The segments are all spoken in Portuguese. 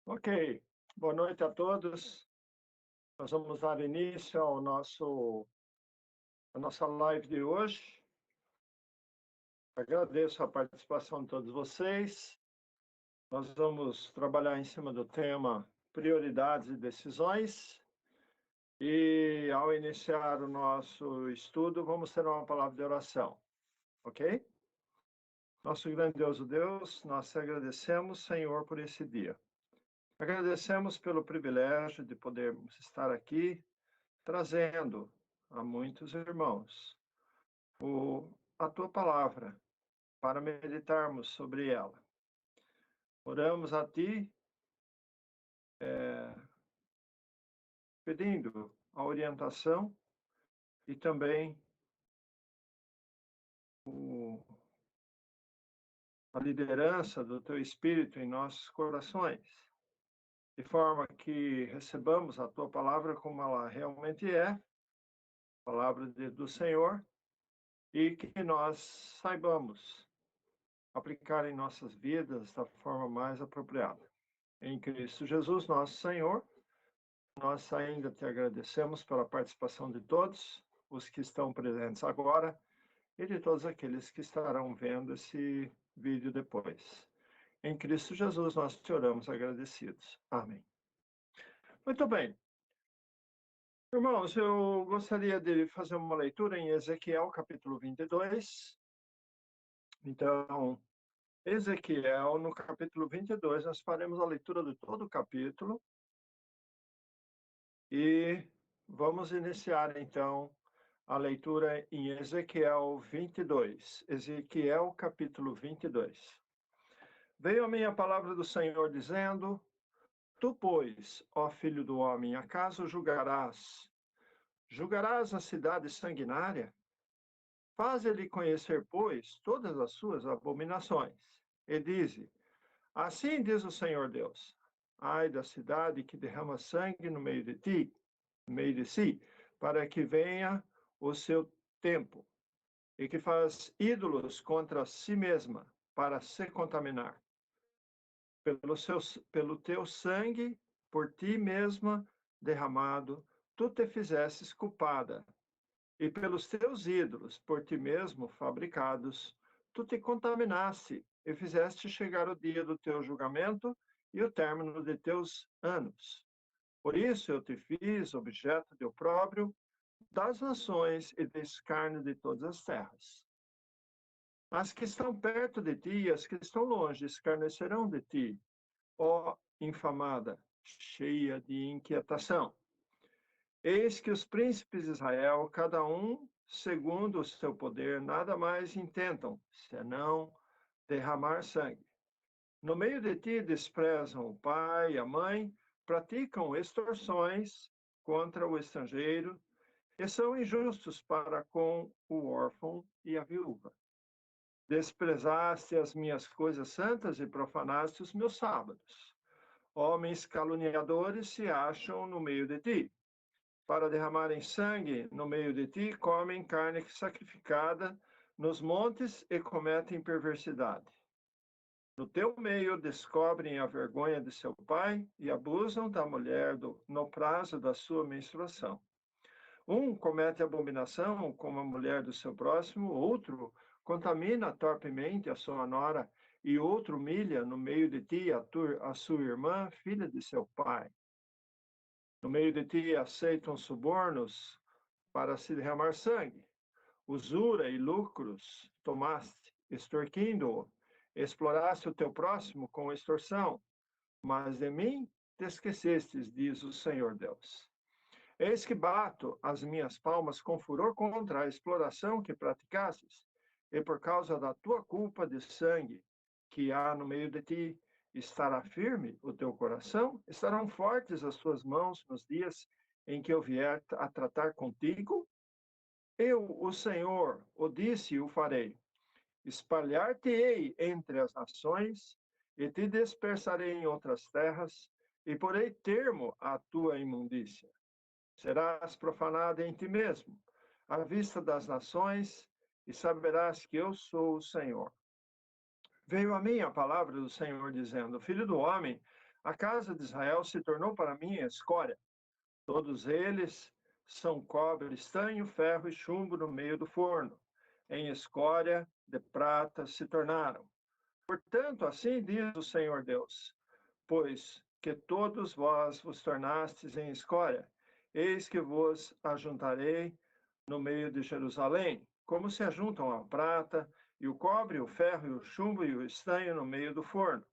Ok, boa noite a todos. Nós vamos dar início à nossa live de hoje. Agradeço a participação de todos vocês. Nós vamos trabalhar em cima do tema prioridades e decisões. E ao iniciar o nosso estudo, vamos ter uma palavra de oração, ok? Nosso grandioso Deus, nós te agradecemos, Senhor, por esse dia. Agradecemos pelo privilégio de podermos estar aqui trazendo a muitos irmãos a tua palavra para meditarmos sobre ela. Oramos a ti, pedindo a orientação e também a liderança do teu Espírito em nossos corações, de forma que recebamos a tua palavra como ela realmente é, palavra do Senhor, e que nós saibamos aplicar em nossas vidas da forma mais apropriada. Em Cristo Jesus, nosso Senhor, nós ainda te agradecemos pela participação de todos os que estão presentes agora e de todos aqueles que estarão vendo esse vídeo depois. Em Cristo Jesus, nós te oramos agradecidos. Amém. Muito bem. Irmãos, eu gostaria de fazer uma leitura em Ezequiel, capítulo 22. Então, Ezequiel, no capítulo 22, nós faremos a leitura de todo o capítulo. E vamos iniciar, então, a leitura em Ezequiel 22. Ezequiel, capítulo 22. Veio a minha palavra do Senhor, dizendo: Tu, pois, ó filho do homem, acaso julgarás a cidade sanguinária? Faze-lhe conhecer, pois, todas as suas abominações. E dize: Assim diz o Senhor Deus: Ai da cidade que derrama sangue no meio de si, para que venha o seu tempo, e que faz ídolos contra si mesma, para se contaminar. Pelo teu sangue, por ti mesma derramado, tu te fizestes culpada, e pelos teus ídolos, por ti mesmo fabricados, tu te contaminaste, e fizeste chegar o dia do teu julgamento e o término de teus anos. Por isso eu te fiz objeto de opróbrio das nações e de escárnio de todas as terras. As que estão perto de ti e as que estão longe escarnecerão de ti, ó infamada, cheia de inquietação. Eis que os príncipes de Israel, cada um segundo o seu poder, nada mais intentam, senão derramar sangue. No meio de ti desprezam o pai e a mãe, praticam extorsões contra o estrangeiro e são injustos para com o órfão e a viúva. Desprezaste as minhas coisas santas e profanaste os meus sábados. Homens caluniadores se acham no meio de ti. Para derramarem sangue no meio de ti, comem carne sacrificada nos montes e cometem perversidade. No teu meio descobrem a vergonha de seu pai e abusam da mulher no prazo da sua menstruação. Um comete abominação com a mulher do seu próximo, outro contamina torpemente a sua nora, e outro humilha no meio de ti a sua irmã, filha de seu pai. No meio de ti aceitam subornos para se derramar sangue. Usura e lucros tomaste, extorquindo-o. Exploraste o teu próximo com extorsão, mas de mim te esquecestes, diz o Senhor Deus. Eis que bato as minhas palmas com furor contra a exploração que praticastes, e por causa da tua culpa de sangue que há no meio de ti, estará firme o teu coração? Estarão fortes as tuas mãos nos dias em que eu vier a tratar contigo? Eu, o Senhor, o disse e o farei. Espalhar-te-ei entre as nações, e te dispersarei em outras terras, e porei termo à tua imundícia. Serás profanado em ti mesmo, à vista das nações, e saberás que eu sou o Senhor. Veio a mim a palavra do Senhor, dizendo: Filho do homem, A casa de Israel se tornou para mim escória. Todos eles são cobre, estanho, ferro e chumbo no meio do forno. Em escória de prata se tornaram. Portanto, assim diz o Senhor Deus: pois que todos vos tornastes em escória, eis que vos ajuntarei no meio de Jerusalém, como se ajuntam a prata e o cobre, o ferro e o chumbo e o estanho no meio do forno,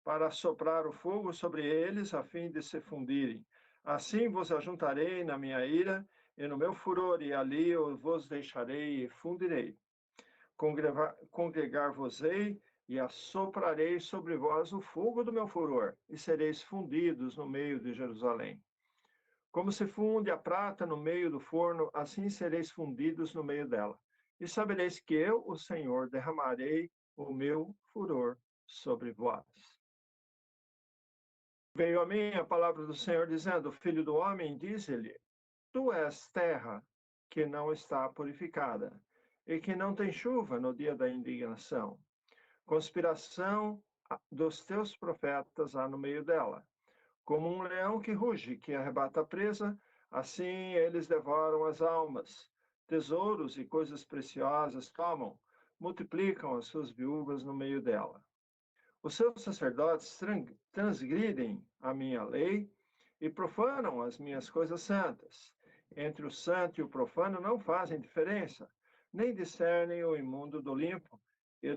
para soprar o fogo sobre eles, a fim de se fundirem. Assim vos ajuntarei na minha ira e no meu furor, e ali eu vos deixarei e fundirei. Congregar-vos-ei e assoprarei sobre vós o fogo do meu furor, e sereis fundidos no meio de Jerusalém. Como se funde a prata no meio do forno, assim sereis fundidos no meio dela. E sabereis que eu, o Senhor, derramarei o meu furor sobre vós. Veio a mim a palavra do Senhor, dizendo: Filho do homem, diz-lhe, tu és terra que não está purificada, e que não tem chuva no dia da indignação. Conspiração dos teus profetas há no meio dela. Como um leão que ruge, que arrebata a presa, assim eles devoram as almas. Tesouros e coisas preciosas tomam, multiplicam as suas viúvas no meio dela. Os seus sacerdotes transgridem a minha lei e profanam as minhas coisas santas. Entre o santo e o profano não fazem diferença, nem discernem o imundo do limpo, e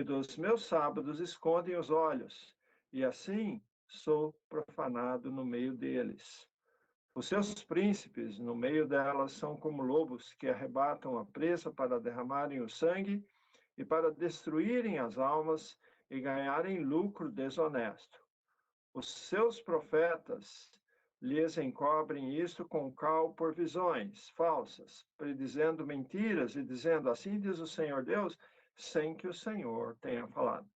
dos meus sábados escondem os olhos, e assim sou profanado no meio deles. Os seus príncipes, no meio delas, são como lobos que arrebatam a presa para derramarem o sangue e para destruírem as almas e ganharem lucro desonesto. Os seus profetas lhes encobrem isto com cal por visões falsas, predizendo mentiras e dizendo: assim diz o Senhor Deus, sem que o Senhor tenha falado.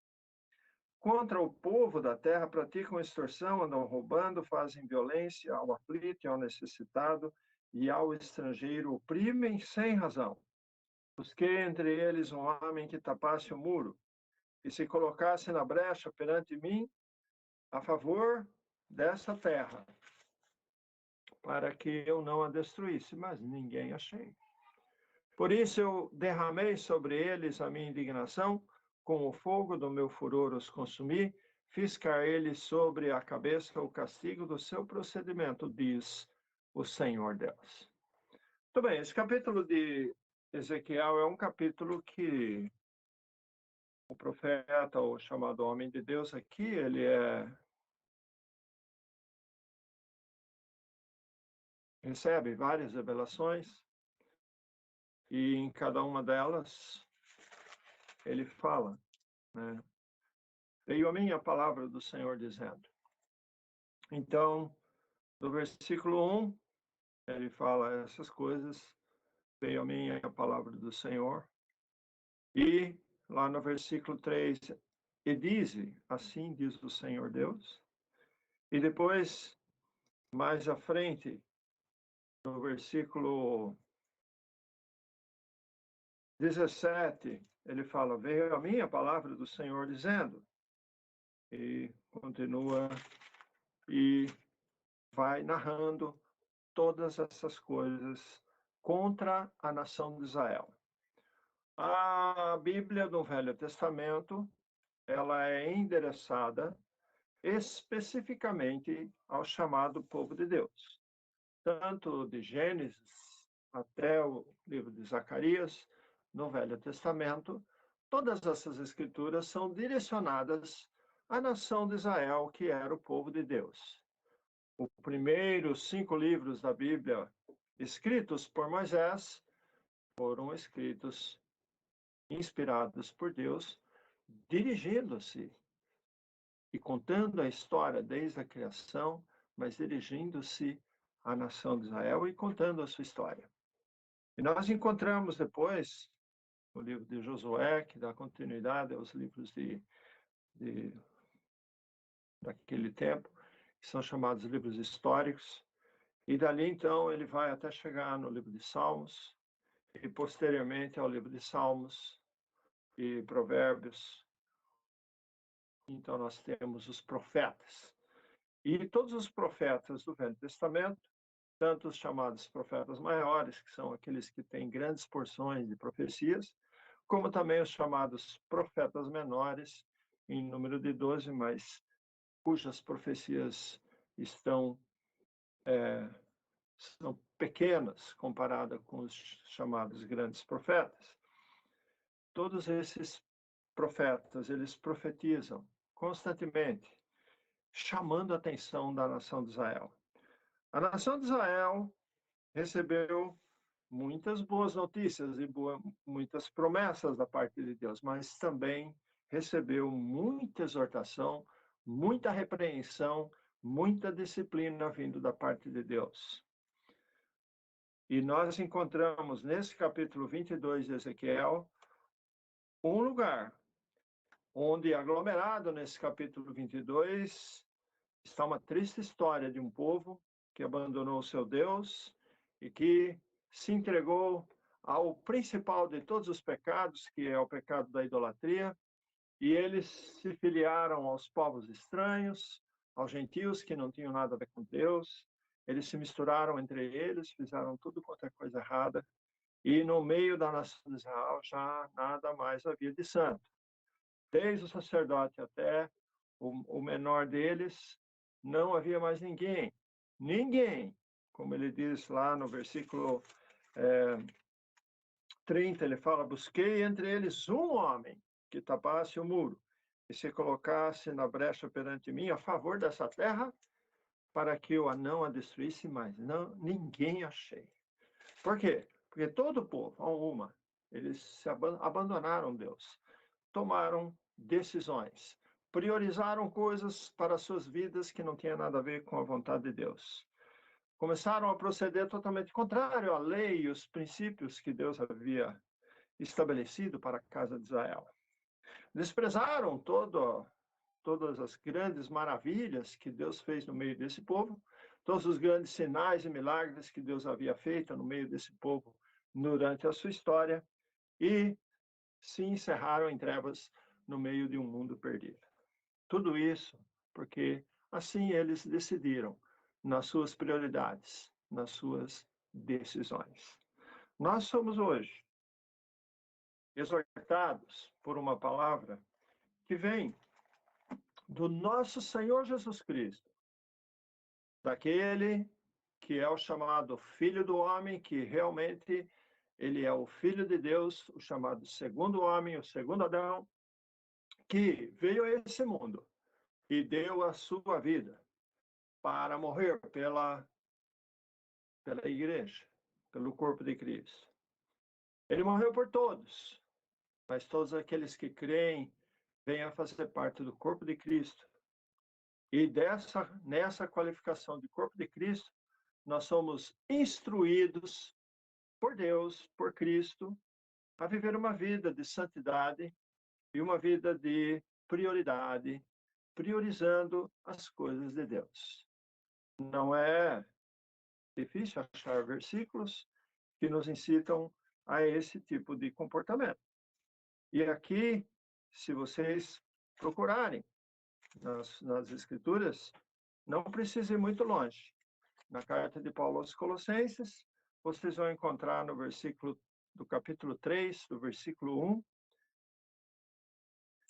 Contra o povo da terra praticam extorsão, andam roubando, fazem violência ao aflito e ao necessitado, e ao estrangeiro oprimem sem razão. Busquei entre eles um homem que tapasse o muro, e se colocasse na brecha perante mim, a favor dessa terra, para que eu não a destruísse, mas ninguém achei. Por isso eu derramei sobre eles a minha indignação, com o fogo do meu furor os consumi, fiz cair eles sobre a cabeça o castigo do seu procedimento, diz o Senhor Deus. Muito bem, esse capítulo de Ezequiel é um capítulo que o profeta, ou chamado homem de Deus aqui, ele recebe várias revelações, e em cada uma delas ele fala, né? Veio a mim a palavra do Senhor dizendo. Então, no versículo 1, ele fala essas coisas, veio a mim a palavra do Senhor. E lá no versículo 3, e dize, assim diz o Senhor Deus. E depois, mais à frente, no versículo 17, ele fala, veio a mim a palavra do Senhor dizendo. E continua e vai narrando todas essas coisas contra a nação de Israel. A Bíblia do Velho Testamento, ela é endereçada especificamente ao chamado povo de Deus. Tanto de Gênesis até o livro de Zacarias, no Velho Testamento, todas essas escrituras são direcionadas à nação de Israel, que era o povo de Deus. Os primeiros 5 livros da Bíblia escritos por Moisés foram escritos, inspirados por Deus, dirigindo-se e contando a história desde a criação, mas dirigindo-se à nação de Israel e contando a sua história. E nós encontramos depois, no livro de Josué, que dá continuidade aos livros daquele tempo, que são chamados livros históricos, e dali então ele vai até chegar no livro de Salmos, e posteriormente ao livro de Salmos e Provérbios, Então, nós temos os profetas. E todos os profetas do Velho Testamento, tanto os chamados profetas maiores, que são aqueles que têm grandes porções de profecias, como também os chamados profetas menores, em número de 12, mas cujas profecias estão são pequenas comparada com os chamados grandes profetas. Todos esses profetas, eles profetizam constantemente, chamando a atenção da nação de Israel. A nação de Israel recebeu muitas boas notícias e muitas promessas da parte de Deus, mas também recebeu muita exortação, muita repreensão, muita disciplina vindo da parte de Deus. E nós encontramos nesse capítulo 22 de Ezequiel um lugar onde, aglomerado nesse capítulo 22, está uma triste história de um povo que abandonou o seu Deus e que se entregou ao principal de todos os pecados, que é o pecado da idolatria, e eles se filiaram aos povos estranhos, aos gentios que não tinham nada a ver com Deus, eles se misturaram entre eles, fizeram tudo quanto é coisa errada, e no meio da nação de Israel já nada mais havia de santo. Desde o sacerdote até o menor deles, não havia mais ninguém. Ninguém, como ele diz lá no versículo 30, ele fala: busquei entre eles um homem que tapasse o muro e se colocasse na brecha perante mim a favor dessa terra, para que eu não a destruísse mais. Não, ninguém achei. Por quê? Porque todo o povo, a uma, eles se abandonaram Deus, tomaram decisões, priorizaram coisas para suas vidas que não tinham nada a ver com a vontade de Deus. Começaram a proceder totalmente contrário à lei e os princípios que Deus havia estabelecido para a casa de Israel. Desprezaram todas as grandes maravilhas que Deus fez no meio desse povo, todos os grandes sinais e milagres que Deus havia feito no meio desse povo durante a sua história, e se encerraram em trevas no meio de um mundo perdido. Tudo isso porque assim eles decidiram nas suas prioridades, nas suas decisões. Nós somos hoje exortados por uma palavra que vem do nosso Senhor Jesus Cristo, daquele que é o chamado Filho do Homem, que realmente ele é o Filho de Deus, o chamado segundo homem, o segundo Adão, que veio a esse mundo e deu a sua vida para morrer pela igreja, pelo corpo de Cristo. Ele morreu por todos, mas todos aqueles que creem venham a fazer parte do corpo de Cristo. E nessa qualificação de corpo de Cristo, nós somos instruídos por Deus, por Cristo, a viver uma vida de santidade e uma vida de prioridade, priorizando as coisas de Deus. Não é difícil achar versículos que nos incitam a esse tipo de comportamento. E aqui, se vocês procurarem nas Escrituras, não precisa ir muito longe. Na carta de Paulo aos Colossenses, vocês vão encontrar no versículo do capítulo 3, do versículo 1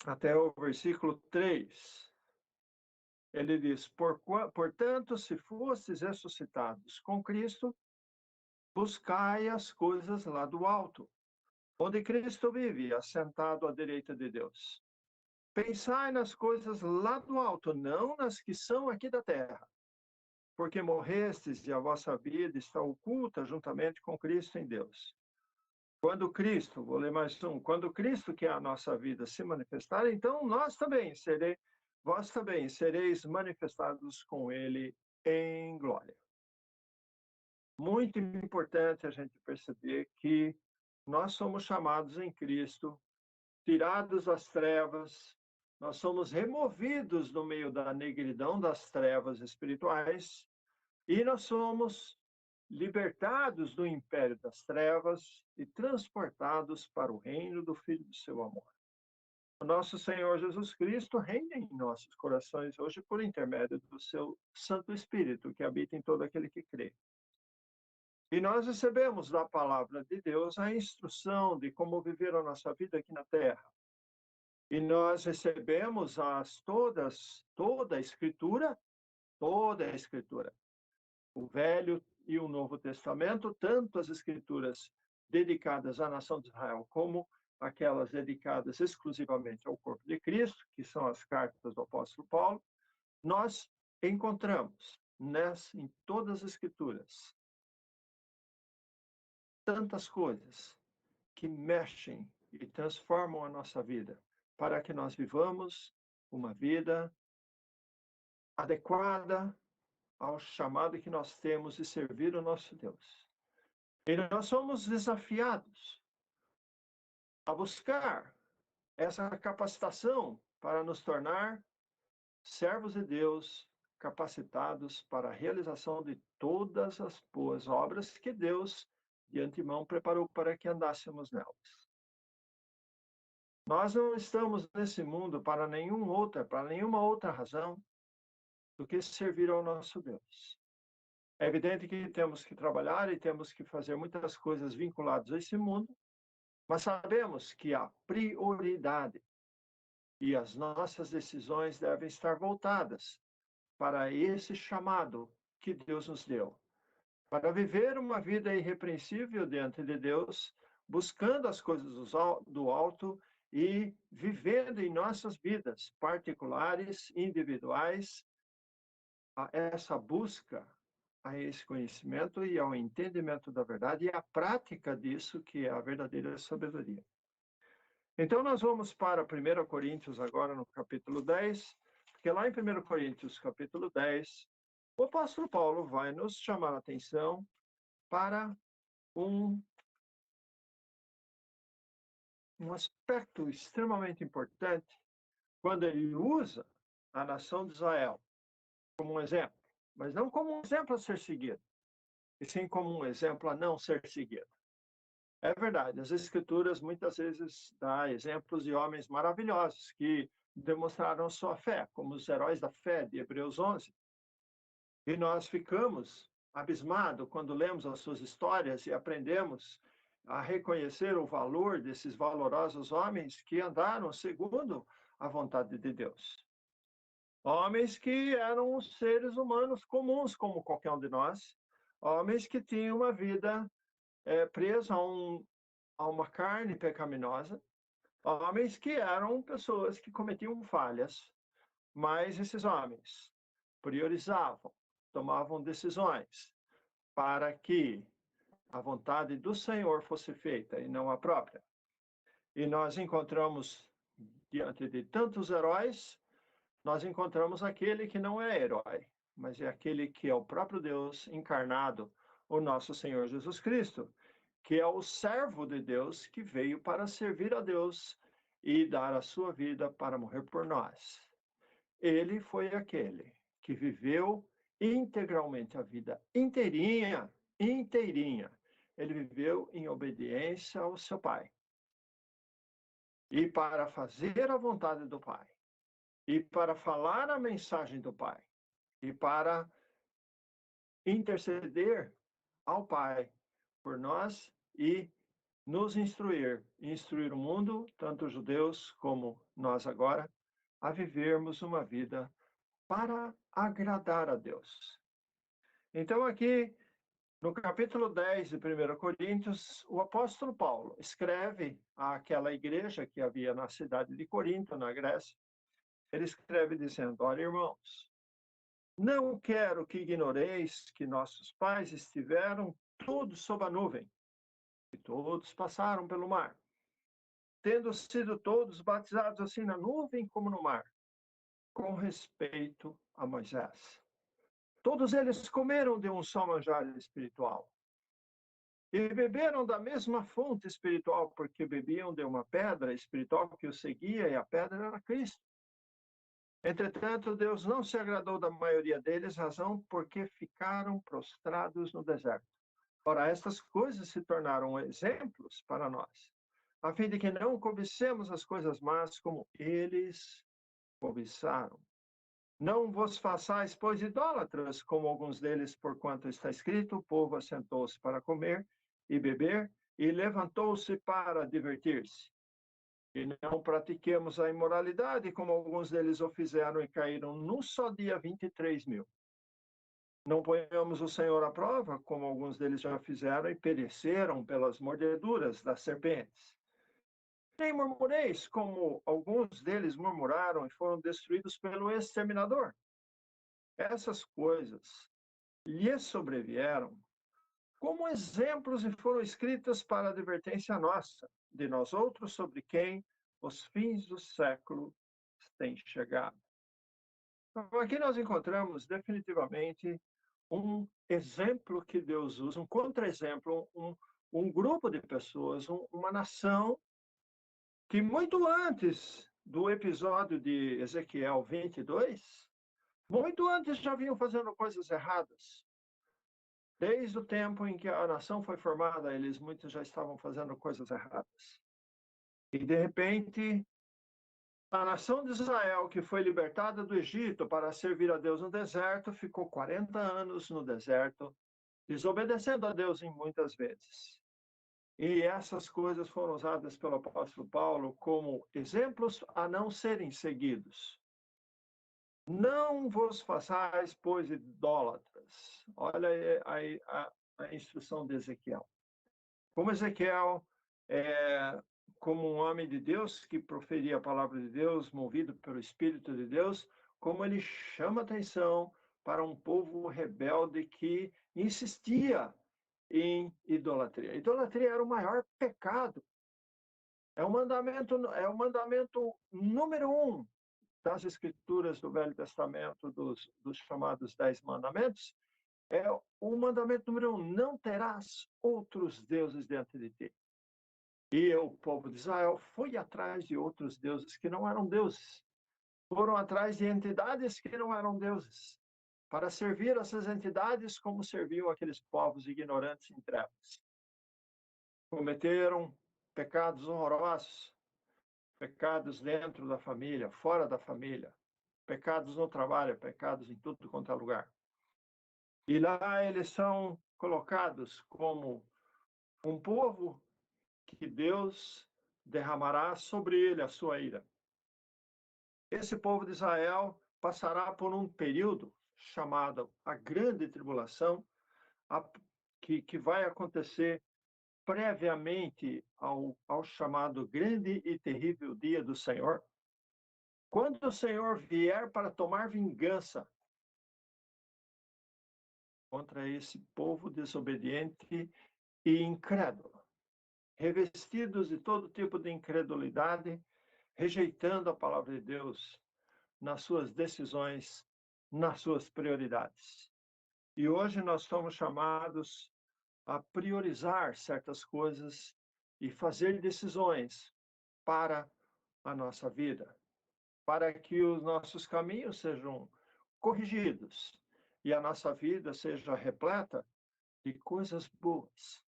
até o versículo 3. Ele diz: portanto, se fostes ressuscitados com Cristo, buscai as coisas lá do alto, onde Cristo vive, assentado à direita de Deus. Pensai nas coisas lá do alto, não nas que são aqui da terra, porque morrestes e a vossa vida está oculta juntamente com Cristo em Deus. Quando Cristo, vou ler mais um, quando Cristo, que é a nossa vida, se manifestar, então vós também sereis manifestados com ele em glória. Muito importante a gente perceber que nós somos chamados em Cristo, tirados das trevas, nós somos removidos do meio da negridão das trevas espirituais e nós somos libertados do império das trevas e transportados para o reino do Filho do seu amor. O nosso Senhor Jesus Cristo reina em nossos corações hoje por intermédio do seu Santo Espírito, que habita em todo aquele que crê. E nós recebemos da palavra de Deus a instrução de como viver a nossa vida aqui na terra. E nós recebemos toda a Escritura, o Velho e o Novo Testamento, tanto as Escrituras dedicadas à nação de Israel, como aquelas dedicadas exclusivamente ao corpo de Cristo, que são as cartas do apóstolo Paulo, nós encontramos em todas as Escrituras tantas coisas que mexem e transformam a nossa vida, para que nós vivamos uma vida adequada ao chamado que nós temos de servir o nosso Deus. E nós somos desafiados a buscar essa capacitação para nos tornar servos de Deus, capacitados para a realização de todas as boas obras que Deus, de antemão, preparou para que andássemos nelas. Nós não estamos nesse mundo para nenhuma outra razão do que servir ao nosso Deus. É evidente que temos que trabalhar e temos que fazer muitas coisas vinculadas a esse mundo, mas sabemos que a prioridade e as nossas decisões devem estar voltadas para esse chamado que Deus nos deu, para viver uma vida irrepreensível diante de Deus, buscando as coisas do alto e vivendo em nossas vidas particulares, individuais, essa busca a esse conhecimento e ao entendimento da verdade e a prática disso, que é a verdadeira sabedoria. Então, nós vamos para 1 Coríntios agora no capítulo 10, porque lá em 1 Coríntios capítulo 10, o apóstolo Paulo vai nos chamar a atenção para um aspecto extremamente importante, quando ele usa a nação de Israel como um exemplo, mas não como um exemplo a ser seguido, e sim como um exemplo a não ser seguido. É verdade, as Escrituras muitas vezes dão exemplos de homens maravilhosos que demonstraram sua fé, como os heróis da fé de Hebreus 11. E nós ficamos abismados quando lemos as suas histórias e aprendemos a reconhecer o valor desses valorosos homens que andaram segundo a vontade de Deus. Homens que eram seres humanos comuns, como qualquer um de nós, homens que tinham uma vida presa a uma carne pecaminosa, homens que eram pessoas que cometiam falhas, mas esses homens priorizavam, tomavam decisões para que a vontade do Senhor fosse feita e não a própria. E nós encontramos, diante de tantos heróis, nós encontramos aquele que não é herói, mas é aquele que é o próprio Deus encarnado, o nosso Senhor Jesus Cristo, que é o servo de Deus que veio para servir a Deus e dar a sua vida para morrer por nós. Ele foi aquele que viveu integralmente a vida inteirinha. Ele viveu em obediência ao seu Pai. E para fazer a vontade do Pai, e para falar a mensagem do Pai, e para interceder ao Pai por nós e nos instruir o mundo, tanto os judeus como nós agora, a vivermos uma vida para agradar a Deus. Então, aqui, no capítulo 10 de 1 Coríntios, o apóstolo Paulo escreve àquela igreja que havia na cidade de Corinto, na Grécia. Ele escreve dizendo: olha, irmãos, não quero que ignoreis que nossos pais estiveram todos sob a nuvem, e todos passaram pelo mar, tendo sido todos batizados assim na nuvem como no mar, com respeito a Moisés. Todos eles comeram de um só manjar espiritual e beberam da mesma fonte espiritual, porque bebiam de uma pedra espiritual que os seguia, e a pedra era Cristo. Entretanto, Deus não se agradou da maioria deles, razão porque ficaram prostrados no deserto. Ora, estas coisas se tornaram exemplos para nós, a fim de que não cobicemos as coisas más como eles cobiçaram. Não vos façais, pois, idólatras, como alguns deles, porquanto está escrito: o povo assentou-se para comer e beber, e levantou-se para divertir-se. E não pratiquemos a imoralidade, como alguns deles o fizeram e caíram num só dia 23.000. Não ponhamos o Senhor à prova, como alguns deles já fizeram e pereceram pelas mordeduras das serpentes. Nem murmureis, como alguns deles murmuraram e foram destruídos pelo exterminador. Essas coisas lhes sobrevieram como exemplos e foram escritas para advertência nossa, de nós outros, sobre quem os fins do século têm chegado. Então, aqui nós encontramos definitivamente um exemplo que Deus usa, um contra-exemplo, um grupo de pessoas, uma nação que muito antes do episódio de Ezequiel 22, muito antes já vinham fazendo coisas erradas. Desde o tempo em que a nação foi formada, eles muitos já estavam fazendo coisas erradas. E, de repente, a nação de Israel, que foi libertada do Egito para servir a Deus no deserto, ficou 40 anos no deserto, desobedecendo a Deus em muitas vezes. E essas coisas foram usadas pelo apóstolo Paulo como exemplos a não serem seguidos. Não vos façais, pois, idólatras. Olha aí a instrução de Ezequiel. Como Ezequiel, como um homem de Deus que proferia a palavra de Deus, movido pelo Espírito de Deus, como ele chama atenção para um povo rebelde que insistia em idolatria. Idolatria era o maior pecado. É o mandamento número 1 das Escrituras do Velho Testamento, dos chamados 10 mandamentos. É o mandamento número 1: não terás outros deuses diante de ti. E o povo de Israel foi atrás de outros deuses que não eram deuses. Foram atrás de entidades que não eram deuses, para servir essas entidades como serviam aqueles povos ignorantes em trevas. Cometeram pecados horrorosos, pecados dentro da família, fora da família, pecados no trabalho, pecados em tudo quanto é lugar. E lá eles são colocados como um povo que Deus derramará sobre ele a sua ira. Esse povo de Israel passará por um período chamado a Grande Tribulação, que vai acontecer previamente ao chamado Grande e Terrível Dia do Senhor, quando o Senhor vier para tomar vingança contra esse povo desobediente e incrédulo, revestidos de todo tipo de incredulidade, rejeitando a palavra de Deus nas suas decisões, nas suas prioridades. E hoje nós somos chamados a priorizar certas coisas e fazer decisões para a nossa vida, para que os nossos caminhos sejam corrigidos e a nossa vida seja repleta de coisas boas.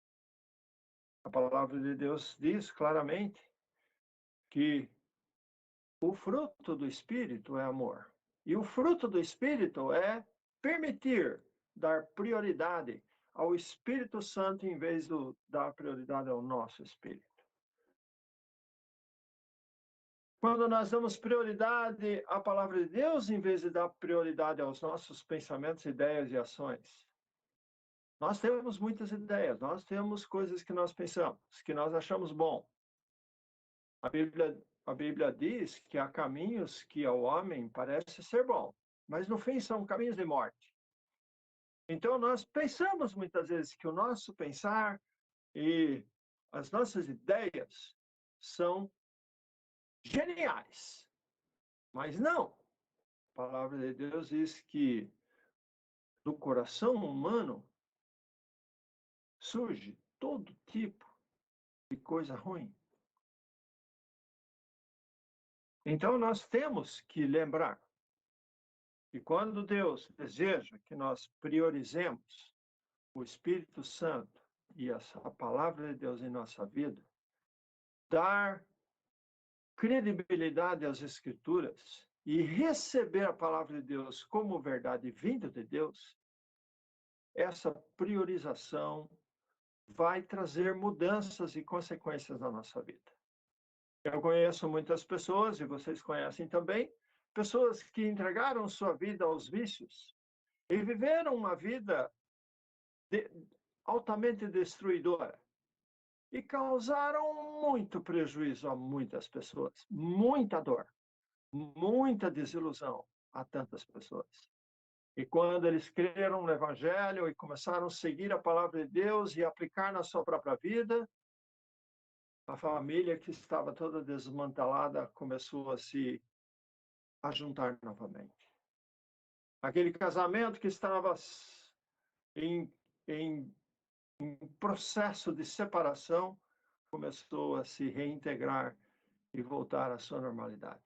A palavra de Deus diz claramente que o fruto do Espírito é amor. E o fruto do Espírito é permitir dar prioridade ao Espírito Santo em vez de dar prioridade ao nosso espírito. Quando nós damos prioridade à palavra de Deus em vez de dar prioridade aos nossos pensamentos, ideias e ações, nós temos muitas ideias, nós temos coisas que nós pensamos, que nós achamos bom. A Bíblia diz que há caminhos que ao homem parece ser bom, mas no fim são caminhos de morte. Então nós pensamos muitas vezes que o nosso pensar e as nossas ideias são geniais, mas não. A palavra de Deus diz que do coração humano surge todo tipo de coisa ruim. Então nós temos que lembrar que quando Deus deseja que nós priorizemos o Espírito Santo e a palavra de Deus em nossa vida, dar credibilidade às Escrituras e receber a palavra de Deus como verdade vinda de Deus, essa priorização vai trazer mudanças e consequências na nossa vida. Eu conheço muitas pessoas, e vocês conhecem também, pessoas que entregaram sua vida aos vícios e viveram uma vida altamente destruidora e causaram muito prejuízo a muitas pessoas, muita dor, muita desilusão a tantas pessoas. E quando eles creram no Evangelho e começaram a seguir a palavra de Deus e aplicar na sua própria vida, a família que estava toda desmantelada começou a juntar novamente. Aquele casamento que estava em, em processo de separação começou a se reintegrar e voltar à sua normalidade.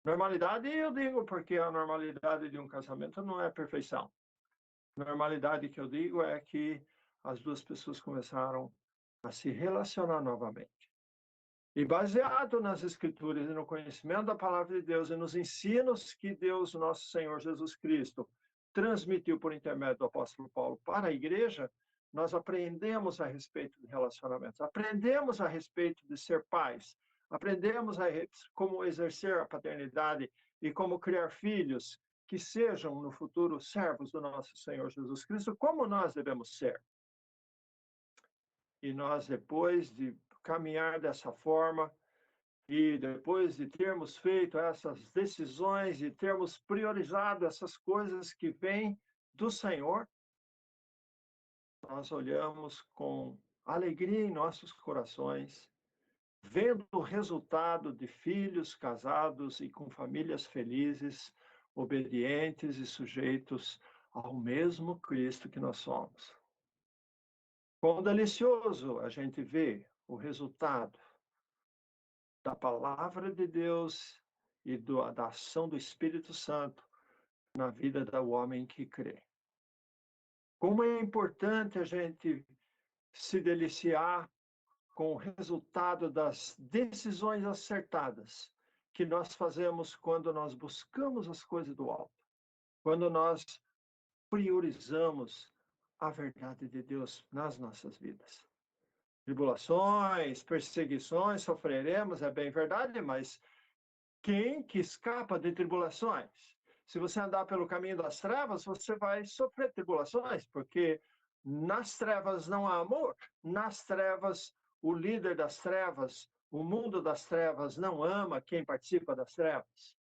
Normalidade, eu digo porque a normalidade de um casamento não é perfeição. Normalidade que eu digo é que as duas pessoas começaram a se relacionar novamente. E baseado nas Escrituras e no conhecimento da palavra de Deus e nos ensinos que Deus, nosso Senhor Jesus Cristo, transmitiu por intermédio do apóstolo Paulo para a igreja, nós aprendemos a respeito de relacionamentos, aprendemos a respeito de ser pais, aprendemos como exercer a paternidade e como criar filhos que sejam no futuro servos do nosso Senhor Jesus Cristo, como nós devemos ser. E nós, depois de caminhar dessa forma, e depois de termos feito essas decisões e termos priorizado essas coisas que vêm do Senhor, nós olhamos com alegria em nossos corações, vendo o resultado de filhos casados e com famílias felizes, obedientes e sujeitos ao mesmo Cristo que nós somos. Quão delicioso a gente vê o resultado da palavra de Deus e da ação do Espírito Santo na vida do homem que crê. Como é importante a gente se deliciar com o resultado das decisões acertadas que nós fazemos quando nós buscamos as coisas do alto, quando nós priorizamos a verdade de Deus nas nossas vidas. Tribulações, perseguições, sofreremos, é bem verdade, mas quem que escapa de tribulações? Se você andar pelo caminho das trevas, você vai sofrer tribulações, porque nas trevas não há amor. Nas trevas, o líder das trevas, o mundo das trevas não ama quem participa das trevas.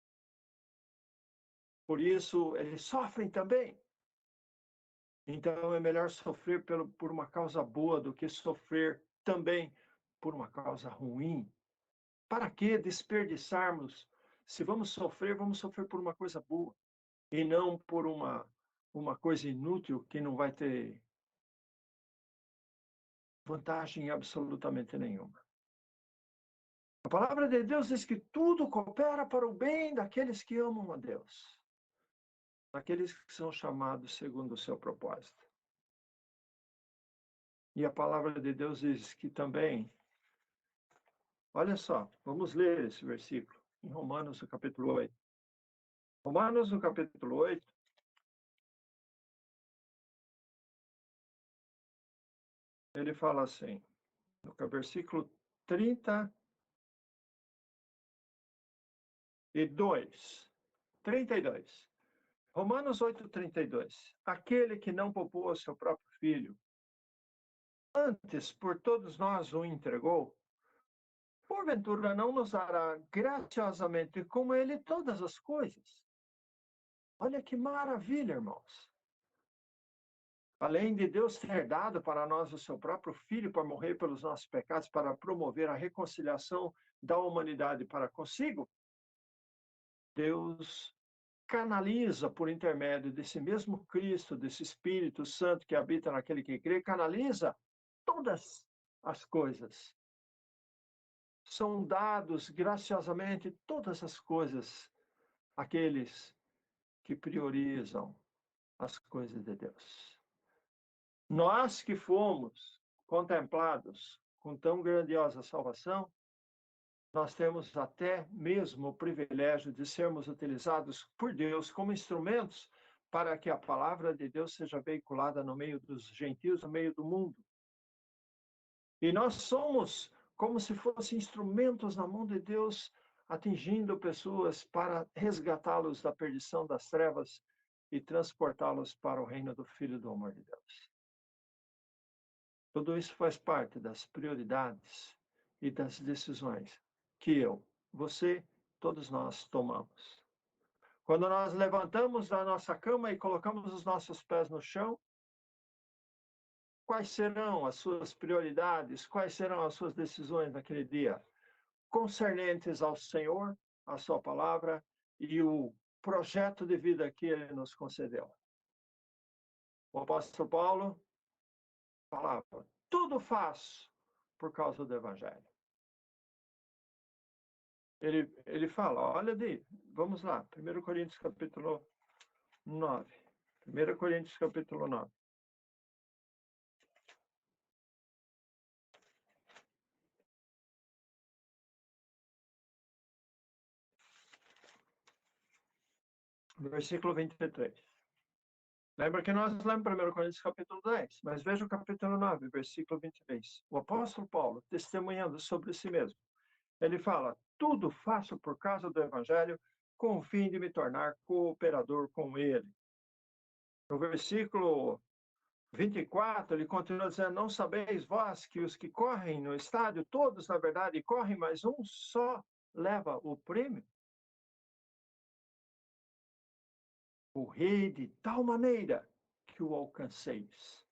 Por isso, eles sofrem também. Então, é melhor sofrer por uma causa boa do que sofrer também por uma causa ruim. Para que desperdiçarmos? Se vamos sofrer por uma coisa boa e não por uma coisa inútil que não vai ter vantagem absolutamente nenhuma. A palavra de Deus diz que tudo coopera para o bem daqueles que amam a Deus, daqueles que são chamados segundo o seu propósito. E a palavra de Deus diz que também, olha só, vamos ler esse versículo em Romanos, no capítulo 8. Romanos, no capítulo 8, ele fala assim, no versículo 32. 32. Romanos 8:32. Aquele que não poupou seu próprio filho, antes por todos nós o entregou, porventura não nos dará graciosamente com ele todas as coisas? Olha que maravilha, irmãos. Além de Deus ter dado para nós o seu próprio filho para morrer pelos nossos pecados, para promover a reconciliação da humanidade para consigo, Deus canaliza por intermédio desse mesmo Cristo, desse Espírito Santo que habita naquele que crê, canaliza todas as coisas. São dados graciosamente todas as coisas àqueles que priorizam as coisas de Deus. Nós que fomos contemplados com tão grandiosa salvação, nós temos até mesmo o privilégio de sermos utilizados por Deus como instrumentos para que a palavra de Deus seja veiculada no meio dos gentios, no meio do mundo. E nós somos como se fossem instrumentos na mão de Deus, atingindo pessoas para resgatá-los da perdição das trevas e transportá-los para o reino do Filho do amor de Deus. Tudo isso faz parte das prioridades e das decisões que eu, você, todos nós tomamos. Quando nós levantamos da nossa cama e colocamos os nossos pés no chão, quais serão as suas prioridades, quais serão as suas decisões naquele dia, concernentes ao Senhor, a sua palavra e o projeto de vida que ele nos concedeu? O apóstolo Paulo falava: tudo faço por causa do evangelho. Ele fala, olha daí, vamos lá, 1 Coríntios capítulo 9. 1 Coríntios capítulo 9. Versículo 23. Lembra que nós lemos 1 Coríntios capítulo 10, mas veja o capítulo 9, versículo 23. O apóstolo Paulo, testemunhando sobre si mesmo, ele fala: tudo faço por causa do evangelho, com o fim de me tornar cooperador com ele. No versículo 24, ele continua dizendo: não sabeis vós que os que correm no estádio, todos na verdade correm, mas um só leva o prêmio? Correi de tal maneira que o alcanceis.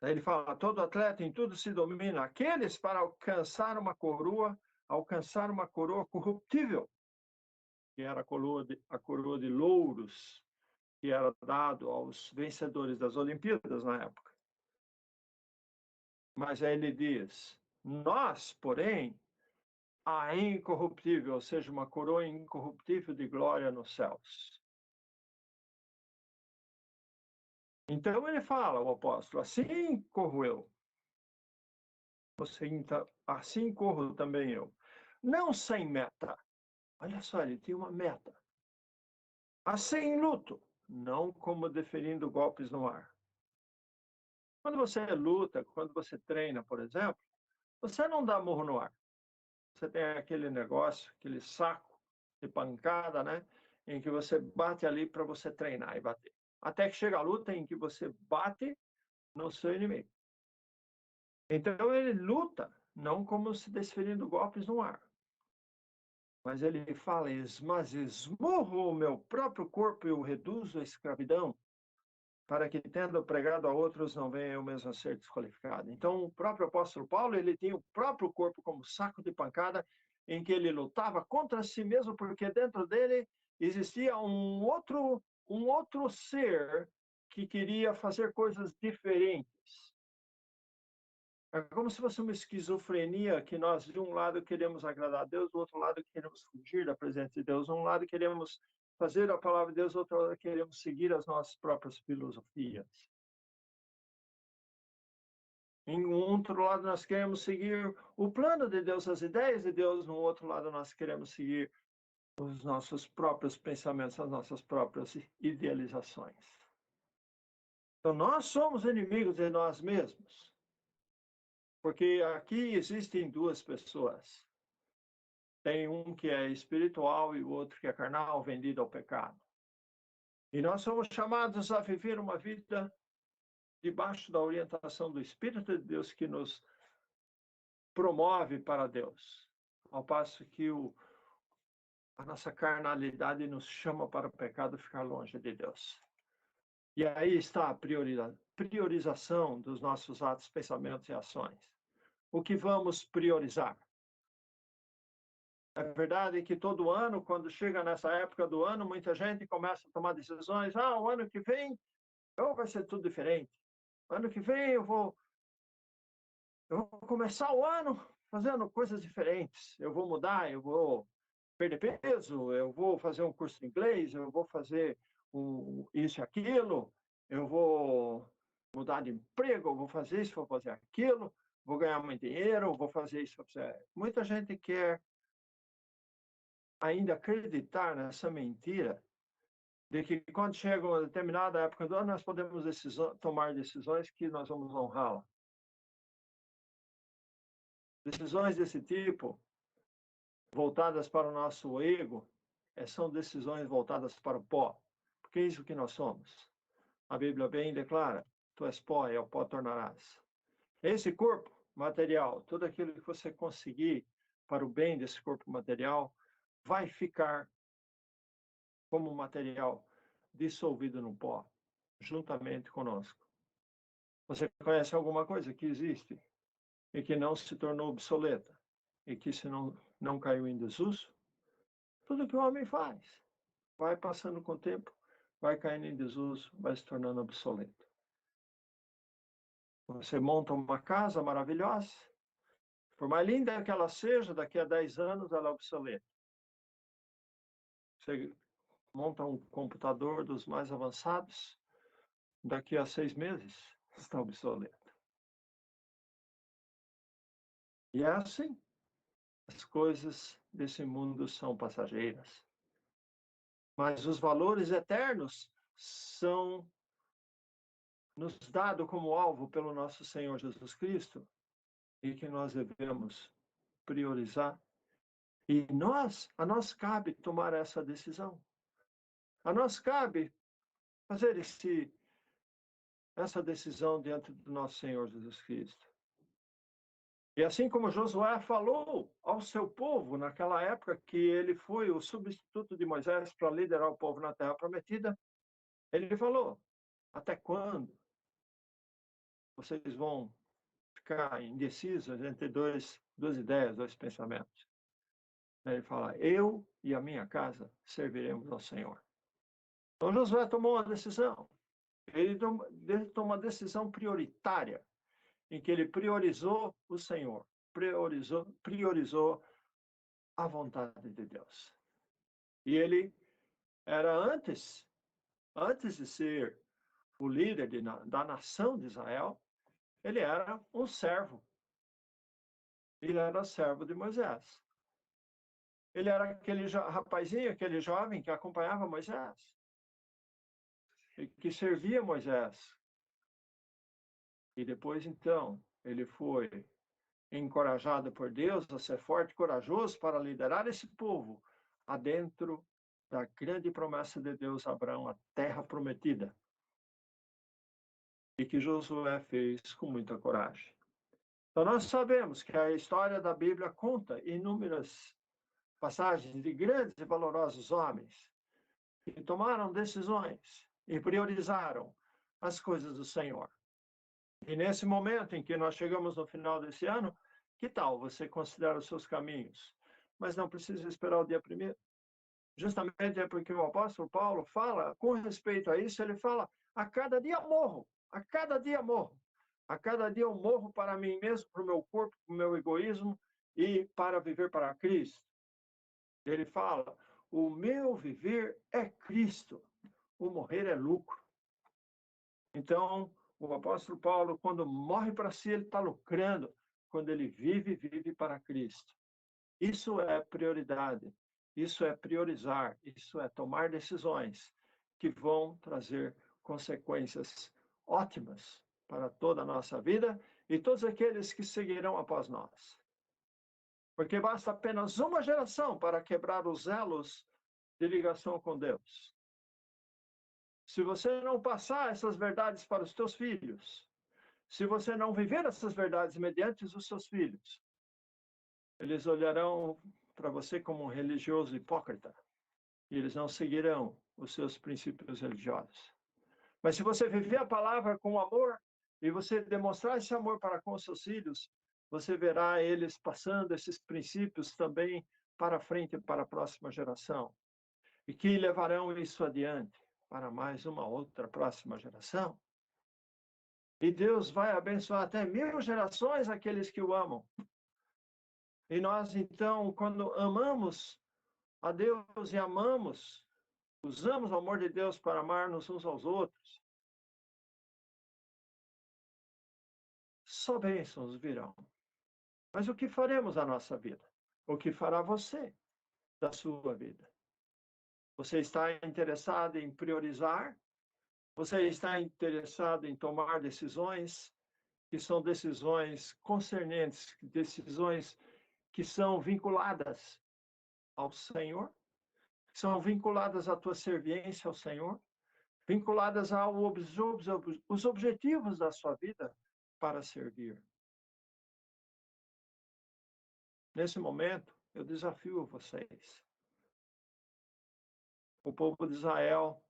Daí ele fala: todo atleta em tudo se domina, aqueles para alcançar uma coroa corruptível, que era a coroa de louros, que era dado aos vencedores das Olimpíadas na época. Mas aí ele diz: nós, porém, a incorruptível, ou seja, uma coroa incorruptível de glória nos céus. Então ele fala, o apóstolo: assim corro eu. Assim corro também eu. Não sem meta. Olha só, ele tem uma meta. Assim luto, não como deferindo golpes no ar. Quando você luta, quando você treina, por exemplo, você não dá murro no ar. Você tem aquele negócio, aquele saco de pancada, né? Em que você bate ali para você treinar e bater. Até que chega a luta em que você bate no seu inimigo. Então ele luta, não como se desferindo golpes no ar. Mas ele fala: mas esmurro o meu próprio corpo e o reduzo à escravidão, para que, tendo pregado a outros, não venha eu mesmo a ser desqualificado. Então, o próprio apóstolo Paulo, ele tem o próprio corpo como saco de pancada, em que ele lutava contra si mesmo, porque dentro dele existia um outro ser que queria fazer coisas diferentes. É como se fosse uma esquizofrenia, que nós, de um lado, queremos agradar a Deus, do outro lado, queremos fugir da presença de Deus. De um lado, queremos fazer a palavra de Deus, do outro lado, queremos seguir as nossas próprias filosofias. Em um outro lado, nós queremos seguir o plano de Deus, as ideias de Deus. No outro lado, nós queremos seguir os nossos próprios pensamentos, as nossas próprias idealizações. Então, nós somos inimigos de nós mesmos. Porque aqui existem duas pessoas. Tem um que é espiritual e o outro que é carnal, vendido ao pecado. E nós somos chamados a viver uma vida debaixo da orientação do Espírito de Deus, que nos promove para Deus, ao passo que a nossa carnalidade nos chama para o pecado, ficar longe de Deus. E aí está a priorização dos nossos atos, pensamentos e ações. O que vamos priorizar? É verdade que todo ano, quando chega nessa época do ano, muita gente começa a tomar decisões. O ano que vem vai ser tudo diferente. Ano que vem eu vou começar o ano fazendo coisas diferentes. Eu vou mudar, eu vou perder peso, eu vou fazer um curso de inglês, eu vou fazer isso e aquilo, eu vou mudar de emprego, eu vou fazer isso, vou fazer aquilo, vou ganhar muito dinheiro, vou fazer isso. Muita gente quer ainda acreditar nessa mentira de que quando chega uma determinada época do ano, nós podemos tomar decisões que nós vamos honrá-la. Decisões desse tipo, voltadas para o nosso ego, são decisões voltadas para o pó, porque é isso que nós somos. A Bíblia bem declara: tu és pó e ao pó tornarás. Esse corpo material, tudo aquilo que você conseguir para o bem desse corpo material, vai ficar como material dissolvido no pó, juntamente conosco. Você conhece alguma coisa que existe e que não se tornou obsoleta e que se não caiu em desuso? Tudo que o homem faz vai passando com o tempo, vai caindo em desuso, vai se tornando obsoleto. Você monta uma casa maravilhosa, por mais linda que ela seja, daqui a 10 anos ela é obsoleta. Você monta um computador dos mais avançados, daqui a 6 meses está obsoleto. E é assim, as coisas desse mundo são passageiras. Mas os valores eternos são nos dados como alvo pelo nosso Senhor Jesus Cristo e que nós devemos priorizar. E a nós cabe tomar essa decisão. A nós cabe fazer essa decisão diante do nosso Senhor Jesus Cristo. E assim como Josué falou ao seu povo naquela época que ele foi o substituto de Moisés para liderar o povo na Terra Prometida, ele falou: até quando vocês vão ficar indecisos entre duas ideias, dois pensamentos? Ele fala: eu e a minha casa serviremos ao Senhor. Então Josué tomou uma decisão. Ele tomou uma decisão prioritária, em que ele priorizou o Senhor, priorizou a vontade de Deus. E ele era antes de ser o líder da nação de Israel, ele era um servo. Ele era servo de Moisés. Ele era aquele rapazinho, aquele jovem que acompanhava Moisés, que servia Moisés. E depois, então, ele foi encorajado por Deus a ser forte e corajoso para liderar esse povo adentro da grande promessa de Deus a Abraão, a terra prometida. E que Josué fez com muita coragem. Então, nós sabemos que a história da Bíblia conta inúmeras passagens de grandes e valorosos homens que tomaram decisões e priorizaram as coisas do Senhor. E nesse momento em que nós chegamos no final desse ano, que tal você considerar os seus caminhos? Mas não precisa esperar o dia 1º. Justamente é porque o apóstolo Paulo fala com respeito a isso, ele fala: a cada dia morro, a cada dia morro. A cada dia eu morro para mim mesmo, para o meu corpo, para o meu egoísmo e para viver para Cristo. Ele fala: o meu viver é Cristo, o morrer é lucro. Então, o apóstolo Paulo, quando morre para si, ele está lucrando. Quando ele vive, vive para Cristo. Isso é prioridade, isso é priorizar, isso é tomar decisões que vão trazer consequências ótimas para toda a nossa vida e todos aqueles que seguirão após nós. Porque basta apenas uma geração para quebrar os elos de ligação com Deus. Se você não passar essas verdades para os teus filhos, se você não viver essas verdades mediante os seus filhos, eles olharão para você como um religioso hipócrita e eles não seguirão os seus princípios religiosos. Mas se você viver a palavra com amor e você demonstrar esse amor para com os seus filhos, você verá eles passando esses princípios também para frente, para a próxima geração, e que levarão isso adiante para mais uma outra próxima geração. E Deus vai abençoar até 1000 gerações aqueles que o amam. E nós, então, quando amamos a Deus e usamos o amor de Deus para amar-nos uns aos outros, só bênçãos virão. Mas o que faremos na nossa vida? O que fará você? da sua vida? Você está interessado em priorizar? Você está interessado em tomar decisões que são decisões concernentes, decisões que são vinculadas ao Senhor? São vinculadas à tua serviência ao Senhor? Vinculadas aos objetivos da sua vida para servir? Nesse momento, eu desafio vocês. O povo de Israel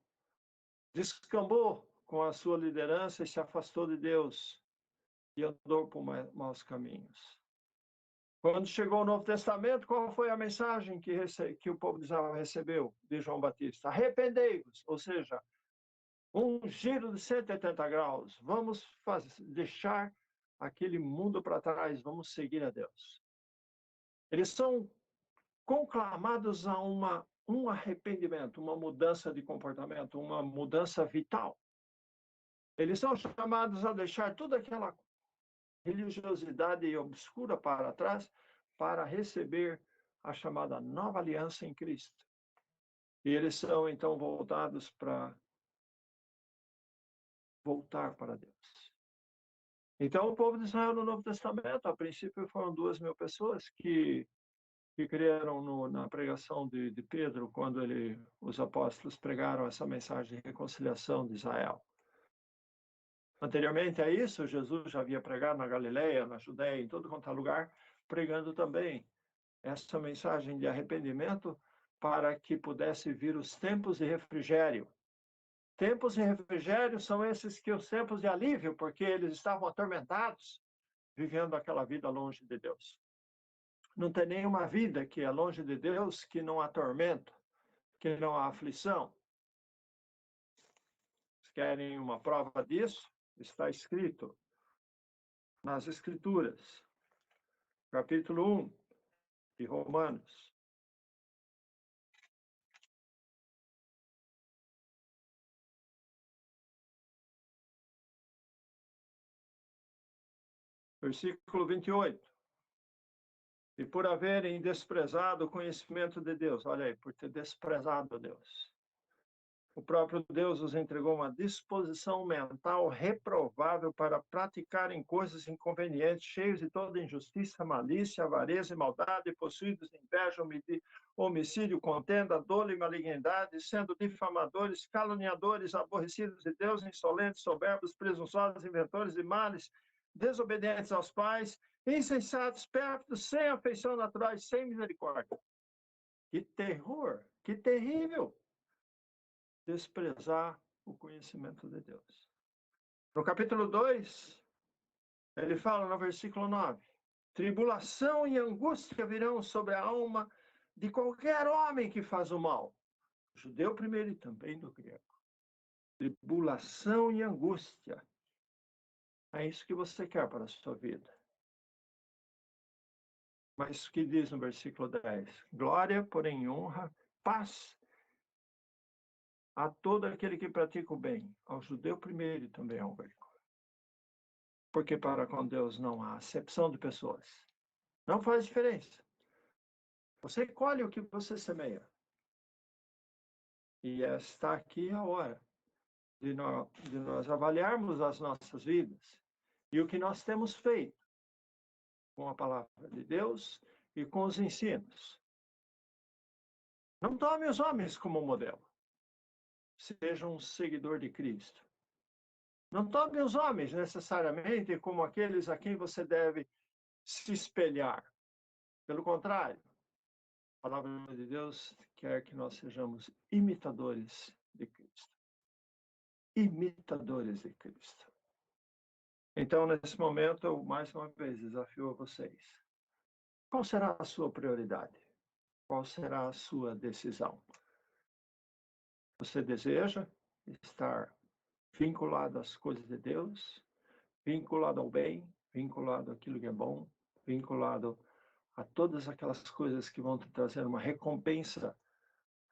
descambou com a sua liderança e se afastou de Deus e andou por maus caminhos. Quando chegou o Novo Testamento, qual foi a mensagem que o povo de Israel recebeu de João Batista? Arrependei-vos, ou seja, um giro de 180 graus. Vamos deixar aquele mundo para trás, vamos seguir a Deus. Eles são conclamados a um arrependimento, uma mudança de comportamento, uma mudança vital. Eles são chamados a deixar toda aquela religiosidade obscura para trás para receber a chamada nova aliança em Cristo. E eles são, então, voltados para voltar para Deus. Então, o povo de Israel no Novo Testamento, a princípio, foram 2.000 pessoas que creram na pregação de Pedro, quando os apóstolos pregaram essa mensagem de reconciliação de Israel. Anteriormente a isso, Jesus já havia pregado na Galileia, na Judéia, em todo quanto é lugar, pregando também essa mensagem de arrependimento para que pudesse vir os tempos de refrigério. Tempos de refrigério são esses que os tempos de alívio, porque eles estavam atormentados, vivendo aquela vida longe de Deus. Não tem nenhuma vida que é longe de Deus que não há tormento, que não há aflição. Se querem uma prova disso, está escrito nas Escrituras, capítulo 1 de Romanos. Versículo 28. E por haverem desprezado o conhecimento de Deus, olha aí, por ter desprezado Deus, o próprio Deus os entregou uma disposição mental reprovável para praticarem coisas inconvenientes, cheios de toda injustiça, malícia, avareza e maldade, possuídos de inveja, homicídio, contenda, dolo e malignidade, sendo difamadores, caluniadores, aborrecidos de Deus, insolentes, soberbos, presunçosos, inventores de males, desobedientes aos pais, insensatos, pérfidos, sem afeição natural e sem misericórdia. Que terror, que terrível! Desprezar o conhecimento de Deus. No capítulo 2, ele fala no versículo 9: tribulação e angústia virão sobre a alma de qualquer homem que faz o mal, judeu primeiro e também do grego. Tribulação e angústia. É isso que você quer para a sua vida. Mas o que diz no versículo 10? Glória, porém honra, paz a todo aquele que pratica o bem, ao judeu primeiro e também ao grego. Porque para com Deus não há acepção de pessoas. Não faz diferença. Você colhe o que você semeia. E está aqui a hora de nós avaliarmos as nossas vidas e o que nós temos feito com a palavra de Deus e com os ensinos. Não tome os homens como modelo. Seja um seguidor de Cristo. Não tome os homens necessariamente como aqueles a quem você deve se espelhar. Pelo contrário, a palavra de Deus quer que nós sejamos imitadores de Cristo. Imitadores de Cristo. Então, nesse momento, eu mais uma vez desafio a vocês. Qual será a sua prioridade? Qual será a sua decisão? Você deseja estar vinculado às coisas de Deus, vinculado ao bem, vinculado àquilo que é bom, vinculado a todas aquelas coisas que vão te trazer uma recompensa,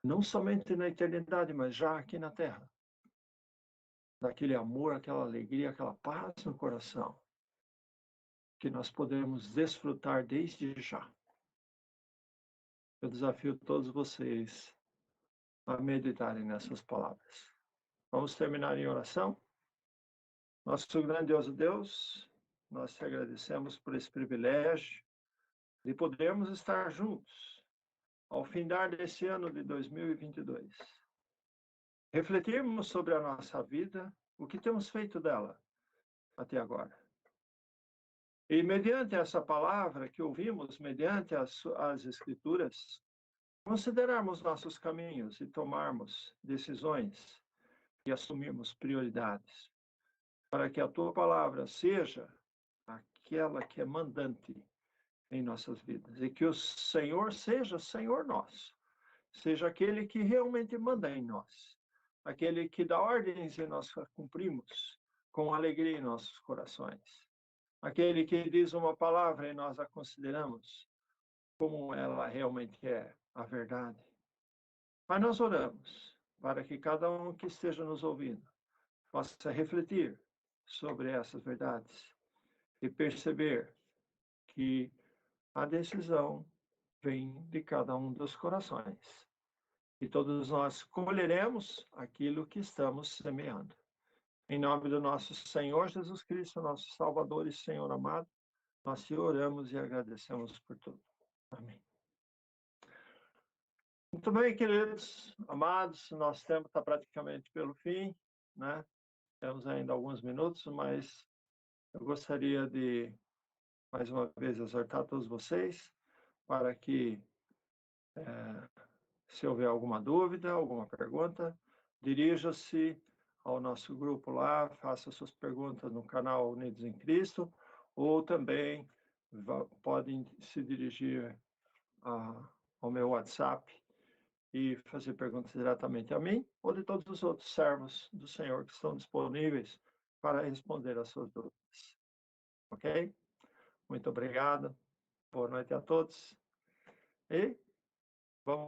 não somente na eternidade, mas já aqui na terra. Daquele amor, aquela alegria, aquela paz no coração, que nós podemos desfrutar desde já. Eu desafio todos vocês a meditarem nessas palavras. Vamos terminar em oração? Nosso grandioso Deus, nós te agradecemos por esse privilégio de podermos estar juntos ao findar desse ano de 2022. Refletirmos sobre a nossa vida, o que temos feito dela até agora. E mediante essa palavra que ouvimos, mediante as Escrituras, considerarmos nossos caminhos e tomarmos decisões e assumirmos prioridades, para que a tua palavra seja aquela que é mandante em nossas vidas e que o Senhor seja Senhor nosso, seja aquele que realmente manda em nós, aquele que dá ordens e nós cumprimos com alegria em nossos corações, aquele que diz uma palavra e nós a consideramos como ela realmente é, a verdade. Mas nós oramos para que cada um que esteja nos ouvindo possa refletir sobre essas verdades e perceber que a decisão vem de cada um dos corações. E todos nós colheremos aquilo que estamos semeando. Em nome do nosso Senhor Jesus Cristo, nosso Salvador e Senhor amado, nós te oramos e agradecemos por tudo. Amém. Muito bem, queridos, amados, nosso tempo está praticamente pelo fim, né? Temos ainda alguns minutos, mas eu gostaria de, mais uma vez, exortar todos vocês para que, se houver alguma dúvida, alguma pergunta, dirija-se ao nosso grupo lá, faça suas perguntas no canal Unidos em Cristo, ou também podem se dirigir ao meu WhatsApp e fazer perguntas diretamente a mim ou de todos os outros servos do Senhor que estão disponíveis para responder às suas dúvidas. Ok? Muito obrigado. Boa noite a todos. E vamos